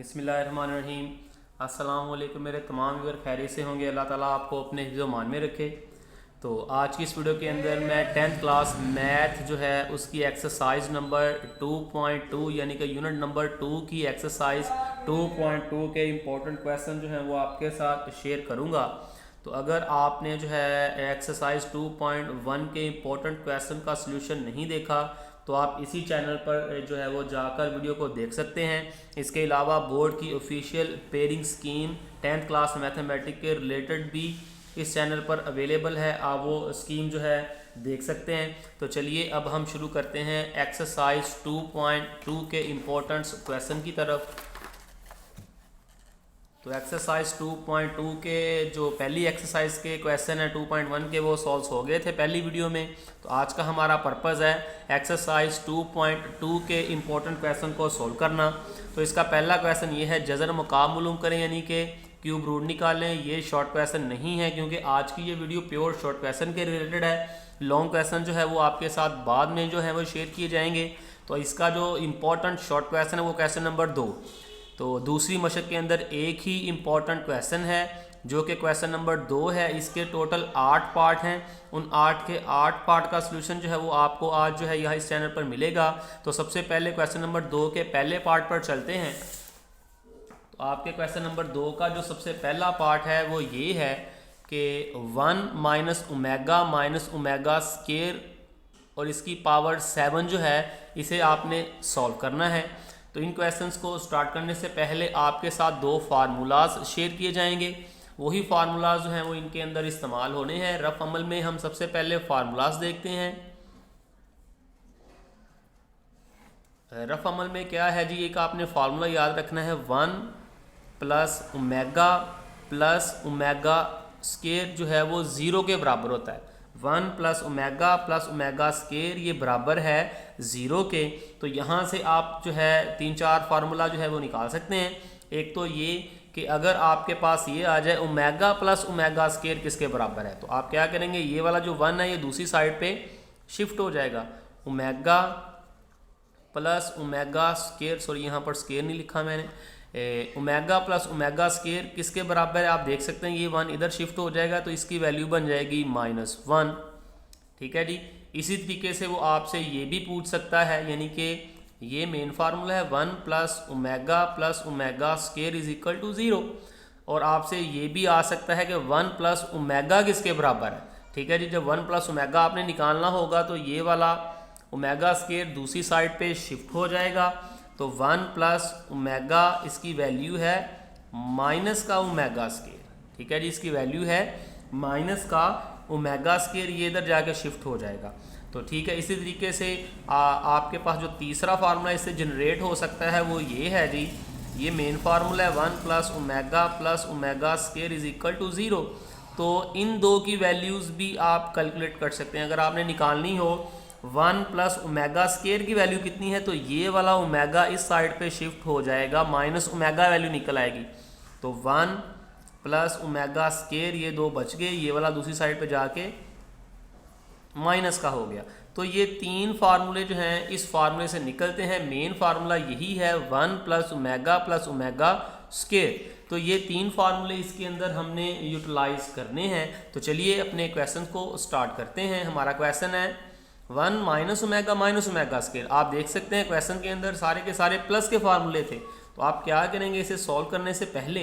बिस्मिल्लाहिर्रहमानिर्रहीम। अस्सलाम वालेकुम मेरे तमाम व्यूअर खैरियत से होंगे। अल्लाह ताला आपको अपने हिफ्ज़ मान में रखे। तो आज की इस वीडियो के अंदर मैं 10th क्लास मैथ जो है उसकी एक्सरसाइज नंबर 2.2 यानी कि यूनिट नंबर 2 की एक्सरसाइज 2.2 के इम्पोर्टेंट क्वेश्चन जो हैं वो आपके साथ शेयर करूँगा। तो अगर आपने जो है एक्सरसाइज 2.1 के इम्पोर्टेंट क्वेश्चन का सलूशन नहीं देखा तो आप इसी चैनल पर जो है वो जाकर वीडियो को देख सकते हैं। इसके अलावा बोर्ड की official pairing scheme 10th class mathematics के रिलेटेड भी इस चैनल पर अवेलेबल है, आप वो स्कीम जो है देख सकते हैं। तो चलिए अब हम शुरू करते हैं एक्सरसाइज 2.2 के इम्पोर्टेंट क्वेश्चन की तरफ। तो एक्सरसाइज 2.2 के जो पहली एक्सरसाइज के क्वेश्चन है 2.1 के वो सॉल्व हो गए थे पहली वीडियो में। तो आज का हमारा पर्पज़ है एक्सरसाइज 2.2 के इम्पोर्टेंट क्वेश्चन को सॉल्व करना। तो इसका पहला क्वेश्चन ये है जज़र मुकाम मालूम करें यानी कि क्यूब रूट निकालें। ये शॉर्ट क्वेश्चन नहीं है क्योंकि आज की ये वीडियो प्योर शॉर्ट क्वेश्चन के रिलेटेड है। लॉन्ग क्वेश्चन जो है वो आपके साथ बाद में जो है वो शेयर किए जाएंगे। तो इसका जो इम्पोर्टेंट शॉर्ट क्वेश्चन है वो क्वेश्चन नंबर 2। तो दूसरी मशक के अंदर एक ही इम्पॉर्टेंट क्वेश्चन है जो कि क्वेश्चन नंबर 2 है। इसके टोटल 8 पार्ट हैं। उन 8 के 8 पार्ट का सलूशन जो है वो आपको आज जो है यहाँ इस चैनल पर मिलेगा। तो सबसे पहले क्वेश्चन नंबर 2 के पहले पार्ट पर चलते हैं। तो आपके क्वेश्चन नंबर 2 का जो सबसे पहला पार्ट है वो ये है कि 1 माइनस ओमेगा स्क्वायर और इसकी पावर 7 जो है इसे आपने सॉल्व करना है। तो इन क्वेश्चंस को स्टार्ट करने से पहले आपके साथ 2 फार्मूलाज शेयर किए जाएंगे। वही फार्मूलाज जो हैं वो इनके अंदर इस्तेमाल होने हैं। रफ अमल में हम सबसे पहले फार्मूलाज देखते हैं। रफ अमल में क्या है जी, एक आपने फार्मूला याद रखना है 1 प्लस ओमेगा स्क्वायर जो है वो 0 के बराबर होता है। 1 प्लस ओमेगा स्क्वायर ये बराबर है 0 के। तो यहाँ से आप जो है 3-4 फार्मूला जो है वो निकाल सकते हैं। एक तो ये कि अगर आपके पास ये आ जाए ओमेगा प्लस ओमेगा स्क्वायर किसके बराबर है, तो आप क्या करेंगे, ये वाला जो 1 है ये दूसरी साइड पे शिफ्ट हो जाएगा। Omega plus omega square, sorry यहाँ पर स्क्वायर नहीं लिखा मैंने, ओमेगा प्लस ओमेगा स्क्वायर किसके बराबर है आप देख सकते हैं। ये 1 इधर शिफ्ट हो जाएगा तो इसकी वैल्यू बन जाएगी -1। ठीक है जी। इसी तरीके से वो आपसे ये भी पूछ सकता है, यानी कि ये मेन फार्मूला है 1 plus omega square is equal to 0। और आपसे ये भी आ सकता है कि 1 प्लस ओमेगा किसके बराबर है। ठीक है जी। जब 1 प्लस ओमेगा आपने निकालना होगा तो ये वाला ओमेगा स्क्वायर दूसरी साइड पे शिफ्ट हो जाएगा। तो 1 प्लस ओमेगा इसकी वैल्यू है माइनस का ओमेगा स्क्वायर। ठीक है जी, इसकी वैल्यू है माइनस का ओमेगा स्क्वायर, ये इधर जाके शिफ्ट हो जाएगा। तो ठीक है, इसी तरीके से आपके पास जो तीसरा फार्मूला इससे जनरेट हो सकता है वो ये है जी, ये मेन फार्मूला है 1 plus omega square is equal to 0। तो इन दो की वैल्यूज़ भी आप कैलकुलेट कर सकते हैं। अगर आपने निकालनी हो 1 प्लस ओमेगा स्क्वायर की वैल्यू कितनी है, तो ये वाला ओमेगा इस साइड पे शिफ्ट हो जाएगा, माइनस ओमेगा वैल्यू निकल आएगी। तो 1 प्लस ओमेगा स्क्वायर ये 2 बच गए, ये वाला दूसरी साइड पे जाके माइनस का हो गया। तो ये 3 फार्मूले जो हैं इस फार्मूले से निकलते हैं। मेन फार्मूला यही है 1 प्लस ओमेगा स्क्वायर। तो ये 3 फार्मूले इसके अंदर हमने यूटिलाइज करने हैं। तो चलिए अपने क्वेश्चन को स्टार्ट करते हैं। हमारा क्वेश्चन है 1 माइनस ओमेगा स्क्वायर। आप देख सकते हैं क्वेश्चन के अंदर सारे के सारे प्लस के फार्मूले थे। तो आप क्या करेंगे, इसे सॉल्व करने से पहले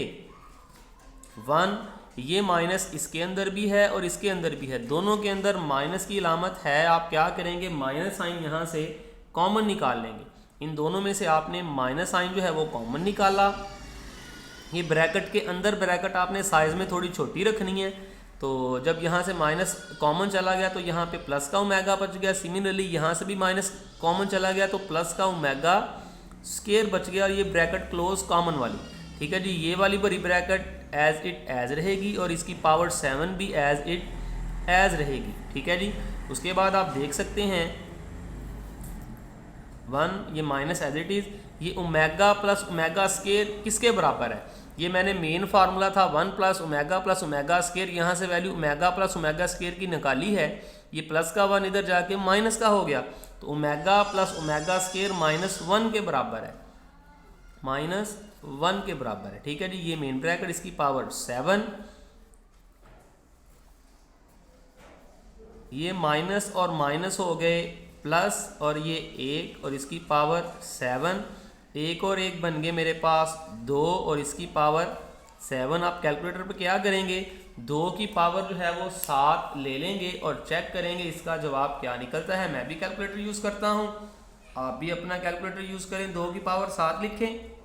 1 ये माइनस इसके अंदर भी है और इसके अंदर भी है, दोनों के अंदर माइनस की अलामत है। आप क्या करेंगे, माइनस साइन यहाँ से कॉमन निकाल लेंगे। इन दोनों में से आपने माइनस साइन जो है वो कॉमन निकाला। ये ब्रैकेट के अंदर ब्रैकेट आपने साइज़ में थोड़ी छोटी रखनी है। तो जब यहाँ से माइनस कॉमन चला गया तो यहाँ पे प्लस का ओमेगा बच गया। सिमिलरली यहाँ से भी माइनस कॉमन चला गया तो प्लस का ओमेगा स्क्वायर बच गया और ये ब्रैकेट क्लोज कॉमन वाली। ठीक है जी, ये वाली बड़ी ब्रैकेट एज इट एज रहेगी और इसकी पावर 7 भी एज इट एज रहेगी। ठीक है जी। उसके बाद आप देख सकते हैं 1 ये माइनस एज इट इज़, ये ओमेगा प्लस ओमेगा स्क्वायर किसके बराबर है। ये मैंने मेन फार्मूला था 1 प्लस ओमेगा स्क्वायर, यहाँ से value omega plus omega square की निकाली है। ये प्लस का 1 इधर जाके माइनस का हो गया। तो ओमेगा प्लस ओमेगा स्क्वायर -1 के बराबर है। -1 के बराबर है। ठीक है जी, ये मेन ब्रैकेट, इसकी पावर 7, ये माइनस और माइनस हो गए प्लस, और ये 1 और इसकी पावर 7, एक और एक बन गए मेरे पास 2 और इसकी पावर 7। आप कैलकुलेटर पे क्या करेंगे, 2 की पावर जो है वो 7 ले लेंगे और चेक करेंगे इसका जवाब क्या निकलता है। मैं भी कैलकुलेटर यूज़ करता हूँ, आप भी अपना कैलकुलेटर यूज़ करें, 2 की पावर 7 लिखें।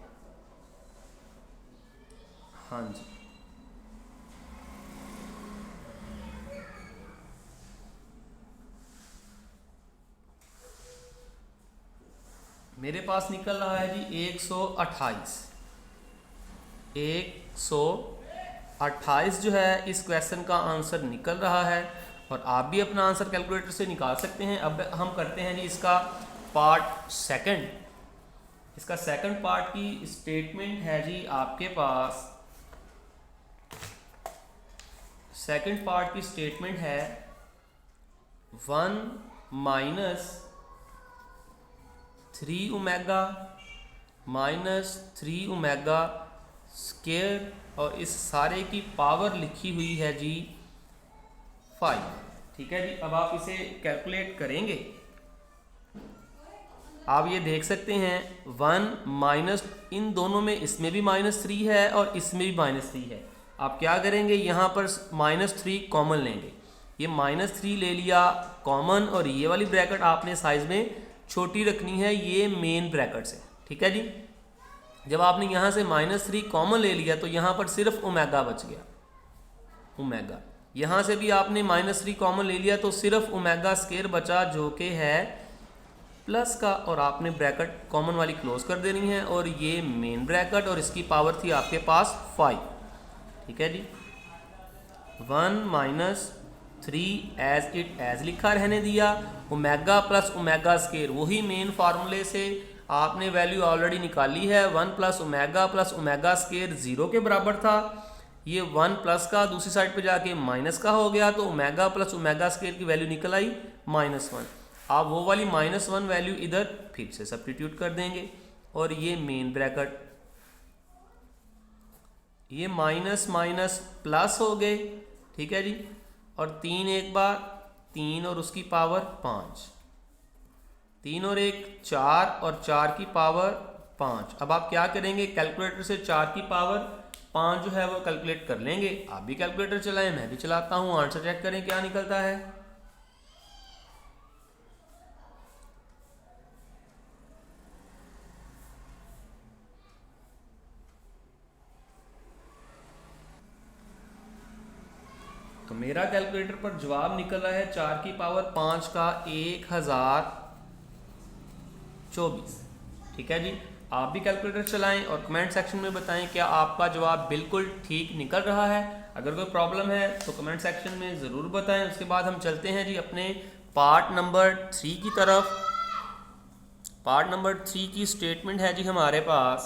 हाँ जी, मेरे पास निकल रहा है जी 128। 128 जो है इस क्वेश्चन का आंसर निकल रहा है, और आप भी अपना आंसर कैलकुलेटर से निकाल सकते हैं। अब हम करते हैं जी इसका पार्ट सेकंड। इसका सेकंड पार्ट की स्टेटमेंट है जी आपके पास, सेकंड पार्ट की स्टेटमेंट है 1 minus 3 omega minus 3 omega square, और इस सारे की पावर लिखी हुई है जी 5। ठीक है जी, अब आप इसे कैलकुलेट करेंगे। आप ये देख सकते हैं 1 माइनस, इन दोनों में इसमें भी -3 है और इसमें भी -3 है। आप क्या करेंगे, यहाँ पर -3 कॉमन लेंगे, ये -3 ले लिया कॉमन, और ये वाली ब्रैकेट आपने साइज में छोटी रखनी है, ये मेन ब्रैकेट से। ठीक है जी, जब आपने यहाँ से -3 कॉमन ले लिया तो यहाँ पर सिर्फ ओमेगा बच गया, ओमेगा। यहाँ से भी आपने -3 कॉमन ले लिया तो सिर्फ ओमेगा स्क्वायर बचा, जो कि है प्लस का, और आपने ब्रैकेट कॉमन वाली क्लोज कर देनी है, और ये मेन ब्रैकेट, और इसकी पावर थी आपके पास 5। ठीक है जी, 1 माइनस 3 एज इट एज लिखा रहने दिया, ओमेगा प्लस ओमेगा स्क्वायर, वही मेन फार्मूले से आपने वैल्यू ऑलरेडी निकाली है। 1 प्लस ओमेगा स्क्वायर 0 के बराबर था, ये 1 प्लस का दूसरी साइड पे जाके माइनस का हो गया, तो ओमेगा प्लस ओमेगा स्क्वायर की वैल्यू निकल आई -1। आप वो वाली -1 वैल्यू इधर फिर से सब्स्टिट्यूट कर देंगे, और ये मेन ब्रैकेट, ये माइनस माइनस प्लस हो गए। ठीक है जी, और 3 एक बार 3 और उसकी पावर 5, 3 और 1 4, और 4 की पावर 5। अब आप क्या करेंगे, कैलकुलेटर से 4 की पावर 5 जो है वो कैलकुलेट कर लेंगे। आप भी कैलकुलेटर चलाएं, मैं भी चलाता हूँ, आंसर चेक करें क्या निकलता है। तो मेरा कैलकुलेटर पर जवाब निकल रहा है 4 की पावर 5 का 1024। ठीक है जी, आप भी कैलकुलेटर चलाएं और कमेंट सेक्शन में बताएं क्या आपका जवाब बिल्कुल ठीक निकल रहा है। अगर कोई प्रॉब्लम है तो कमेंट सेक्शन में ज़रूर बताएं। उसके बाद हम चलते हैं जी अपने पार्ट नंबर 3 की तरफ। पार्ट नंबर 3 की स्टेटमेंट है जी हमारे पास,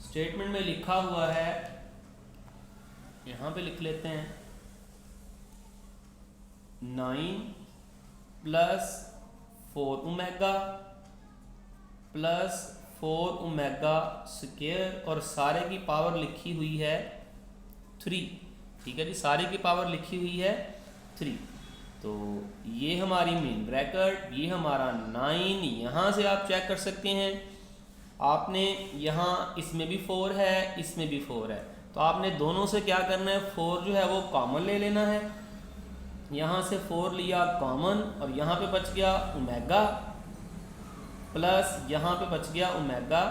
स्टेटमेंट में लिखा हुआ है, यहाँ पे लिख लेते हैं 9 plus 4 omega plus 4 omega square, और सारे की पावर लिखी हुई है 3। ठीक है जी, सारे की पावर लिखी हुई है 3। तो ये हमारी मेन ब्रैकेट, ये हमारा 9, यहाँ से आप चेक कर सकते हैं। आपने यहाँ इसमें भी 4 है, इसमें भी 4 है, तो आपने दोनों से क्या करना है, 4 जो है वो कॉमन ले लेना है। यहाँ से 4 लिया कॉमन, और यहाँ पे बच गया ओमेगा, प्लस यहाँ पे बच गया ओमेगा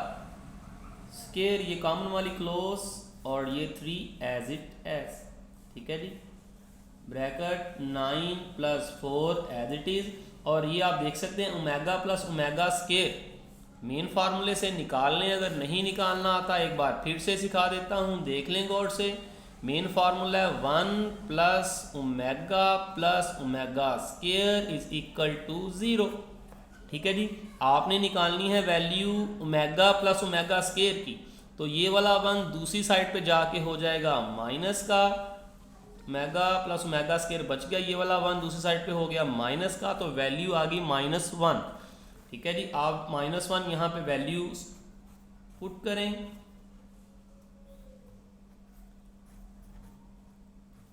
स्क्वायर, ये कॉमन वाली क्लोज, और ये 3 एज इट एज। ठीक है जी, bracket 9 plus 4 as it is, और ये आप देख सकते हैं omega plus omega square main फार्मूले से निकाल लें। अगर नहीं निकालना आता एक बार फिर से सिखा देता हूँ, देख लें गौर से। मेन फार्मूला है 1 plus omega square is equal to 0। ठीक है जी, आपने निकालनी है value omega plus omega square की, तो ये वाला 1 दूसरी साइड पे जाके हो जाएगा माइनस का, ओमेगा प्लस ओमेगा स्क्वायर बच गया, ये वाला 1 दूसरी साइड पे हो गया माइनस का, तो वैल्यू आ गई -1। ठीक है जी। आप -1 यहाँ पे वैल्यू पुट करें,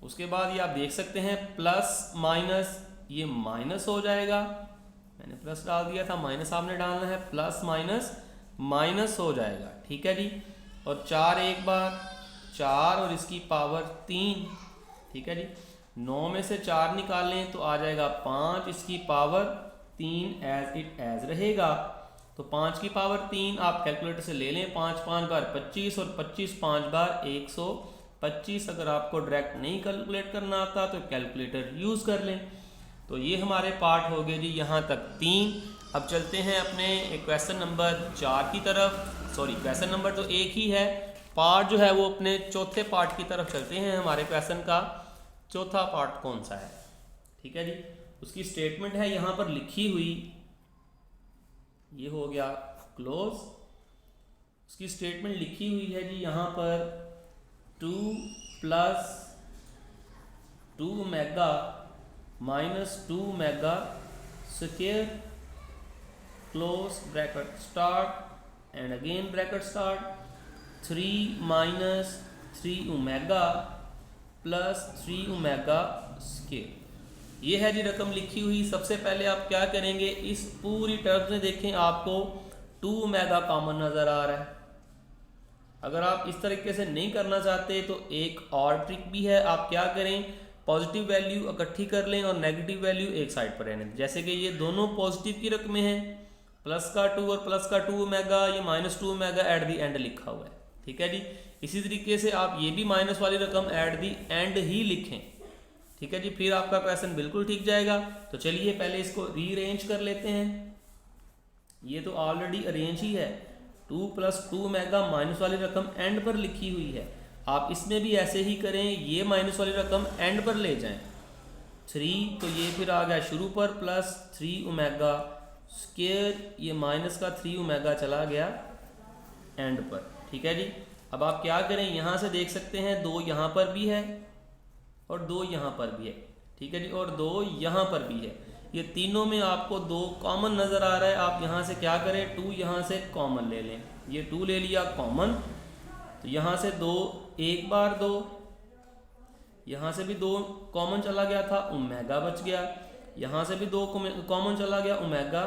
उसके बाद ये आप देख सकते हैं प्लस माइनस ये माइनस हो जाएगा, मैंने प्लस डाल दिया था, माइनस आपने डालना है, प्लस माइनस माइनस हो जाएगा, ठीक है जी। और 4 एक बार 4 और इसकी पावर 3, ठीक है जी। 9 में से 4 निकालें तो आ जाएगा 5, इसकी पावर 3 एज इट एज रहेगा। तो 5 की पावर 3 आप कैलकुलेटर से ले लें, 5 5 बार 25 और 25 5 बार 125। अगर आपको डायरेक्ट नहीं कैलकुलेट करना आता तो कैलकुलेटर यूज़ कर लें। तो ये हमारे पार्ट हो गए जी यहाँ तक 3। अब चलते हैं अपने क्वेश्चन नंबर 4 की तरफ। सॉरी, क्वेश्चन नंबर तो एक ही है, पार्ट जो है वो अपने चौथे पार्ट की तरफ चलते हैं। हमारे क्वेश्चन का चौथा पार्ट कौन सा है, ठीक है जी। उसकी स्टेटमेंट है यहाँ पर लिखी हुई, ये हो गया क्लोज। उसकी स्टेटमेंट लिखी हुई है जी यहाँ पर 2 + 2 omega -2 omega square close bracket start and again bracket start 3 - 3 omega + 3 omega square. ये है जी रकम लिखी हुई। सबसे पहले आप क्या करेंगे, इस पूरी टर्म में देखें आपको 2 ओमेगा कॉमन नज़र आ रहा है। अगर आप इस तरीके से नहीं करना चाहते तो एक और ट्रिक भी है, आप क्या करें, पॉजिटिव वैल्यू इकट्ठी कर लें और नेगेटिव वैल्यू एक साइड पर रहने दें। जैसे कि ये दोनों पॉजिटिव की रकमें हैं, प्लस का 2 और प्लस का 2 ओमेगा, ये -2 ओमेगा एट दी एंड लिखा हुआ है, ठीक है जी। इसी तरीके से आप ये भी माइनस वाली रकम एट दी एंड ही लिखें, ठीक है जी, फिर आपका क्वेश्चन बिल्कुल ठीक जाएगा। तो चलिए पहले इसको रीअरेंज कर लेते हैं। ये तो ऑलरेडी अरेंज ही है, 2 + 2 ओमेगा माइनस वाली रकम एंड पर लिखी हुई है। आप इसमें भी ऐसे ही करें, ये माइनस वाली रकम एंड पर ले जाएं 3, तो ये फिर आ गया शुरू पर प्लस 3 ओमेगा स्क्वायर, ये माइनस का 3 ओमेगा चला गया एंड पर, ठीक है जी। अब आप क्या करें, यहाँ से देख सकते हैं 2 यहाँ पर भी है और 2 यहाँ पर भी है, ठीक है जी, और 2 यहाँ पर भी है। ये तीनों में आपको 2 कॉमन नज़र आ रहा है। आप यहाँ से क्या करें, 2 यहाँ से कॉमन ले लें, ये 2 ले लिया कॉमन, तो यहाँ से 2 एक बार 2, यहाँ से भी 2 कॉमन चला गया था, ओमेगा बच गया, यहाँ से भी 2 कॉमन चला गया, ओमेगा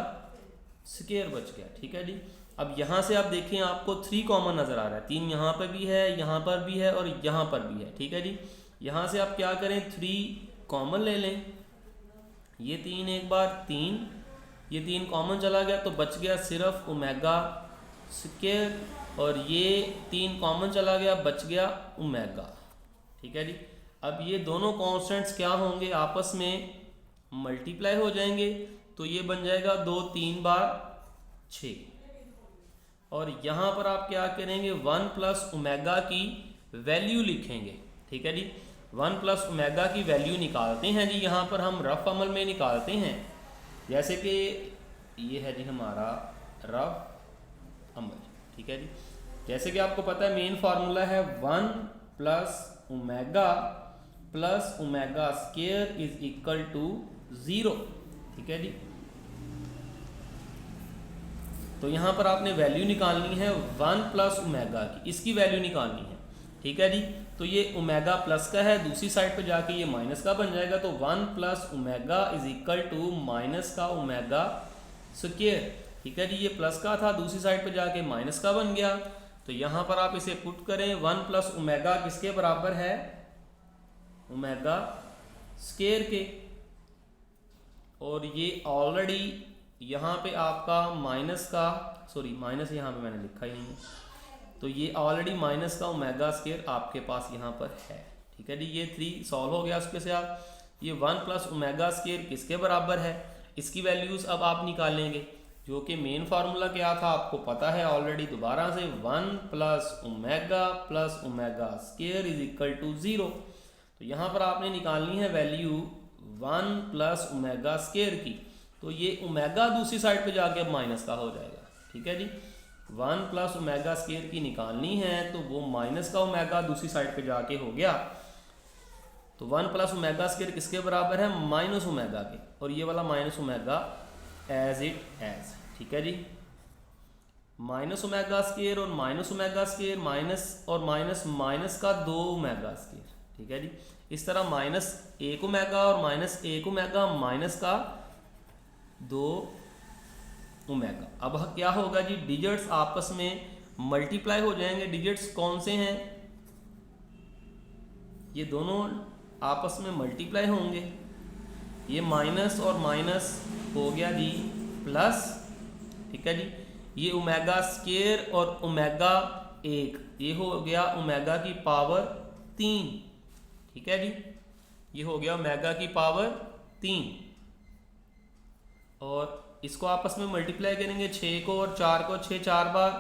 स्क्वायर बच गया, ठीक है जी। अब यहाँ से आप देखें आपको 3 कॉमन नज़र आ रहा है, 3 यहाँ पर भी है, यहाँ पर भी है और यहाँ पर भी है, ठीक है जी। यहाँ से आप क्या करें, 3 कॉमन ले लें, ये 3 एक बार 3, ये 3 कॉमन चला गया तो बच गया सिर्फ ओमेगा स्क्वायर, और ये 3 कॉमन चला गया बच गया ओमेगा, ठीक है जी। अब ये दोनों कॉन्स्टेंट्स क्या होंगे, आपस में मल्टीप्लाई हो जाएंगे, तो ये बन जाएगा 2 3 बार 6, और यहाँ पर आप क्या करेंगे, 1 + ओमेगा की वैल्यू लिखेंगे, ठीक है जी। 1 + ओमेगा की वैल्यू निकालते हैं जी, यहाँ पर हम रफ अमल में निकालते हैं। जैसे कि ये है जी हमारा रफ अमल, ठीक है जी। जैसे कि आपको पता है मेन फार्मूला है 1 + ओमेगा + ओमेगा स्क्वायर = 0, ठीक है जी। तो यहाँ पर आपने वैल्यू निकालनी है 1 + ओमेगा की, इसकी वैल्यू निकालनी है, ठीक है जी। तो ये ओमेगा प्लस का है, दूसरी साइड पे जाके ये माइनस का बन जाएगा, तो 1 + ओमेगा = माइनस का ओमेगा स्क्वायर, ठीक है जी। ये प्लस का था, दूसरी साइड पे जाके माइनस का बन गया, तो यहाँ पर आप इसे पुट करें, 1 + ओमेगा किसके बराबर है, ओमेगा स्क्वायर के, और ये ऑलरेडी यहाँ पे आपका माइनस का, सॉरी माइनस यहाँ पे मैंने लिखा ही नहीं है, तो ये ऑलरेडी माइनस का ओमेगा स्क्वायर आपके पास यहाँ पर है, ठीक है जी। ये 3 सॉल्व हो गया, उसके से आप ये 1 + ओमेगा स्क्वायर किसके बराबर है, इसकी वैल्यूज़ अब आप निकालेंगे, जो कि मेन फार्मूला क्या था आपको पता है ऑलरेडी। दोबारा से 1 + ओमेगा + ओमेगा स्क्वायर = 0, तो यहाँ पर आपने निकालनी है वैल्यू 1 + ओमेगा स्क्वायर की, तो ये ओमेगा दूसरी साइड पे जाके अब माइनस का हो जाएगा, ठीक है जी। 1 + ओमेगा स्क्वायर की निकालनी है, तो वो माइनस का ओमेगा दूसरी साइड पे जाके हो गया, तो 1 + ओमेगा स्क्वायर किसके बराबर है, -ओमेगा के, और ये वाला -ओमेगा एज इट एज, ठीक है जी, माइनस ओमेगा स्केयर और माइनस ओमेगा स्केयर, माइनस और माइनस माइनस का 2 ओमेगा स्केयर, ठीक है जी। इस तरह माइनस 1 ओमेगा और माइनस 1 ओमेगा माइनस का 2 ओमेगा। अब क्या होगा जी, डिजिट्स आपस में मल्टीप्लाई हो जाएंगे। डिजिट्स कौन से हैं, ये दोनों आपस में मल्टीप्लाई होंगे। ये माइनस और माइनस हो गया जी प्लस, ठीक है जी। ये ओमेगा स्केयर और ओमेगा 1, ये हो गया ओमेगा की पावर 3, ठीक है जी। ये हो गया ओमेगा की पावर 3, और इसको आपस में मल्टीप्लाई करेंगे 6 को और 4 को, 6 4 बार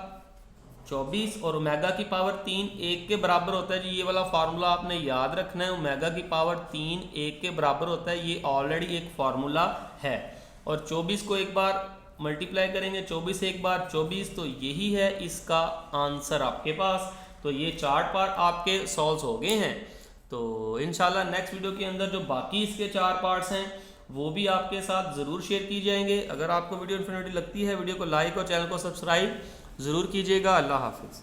24, और ओमेगा की पावर 3 1 के बराबर होता है जी। ये वाला फार्मूला आपने याद रखना है, ओमेगा की पावर 3 1 के बराबर होता है, ये ऑलरेडी एक फार्मूला है। और 24 को एक बार मल्टीप्लाई करेंगे, 24 एक बार 24, तो यही है इसका आंसर आपके पास। तो ये 4 पार्ट आपके सॉल्व हो गए हैं। तो इंशाल्लाह नेक्स्ट वीडियो के अंदर जो बाकी इसके 4 पार्ट्स हैं वो भी आपके साथ ज़रूर शेयर की जाएंगे। अगर आपको वीडियो इन्फॉर्मेटिव लगती है, वीडियो को लाइक और चैनल को सब्सक्राइब ज़रूर कीजिएगा। अल्लाह हाफिज़।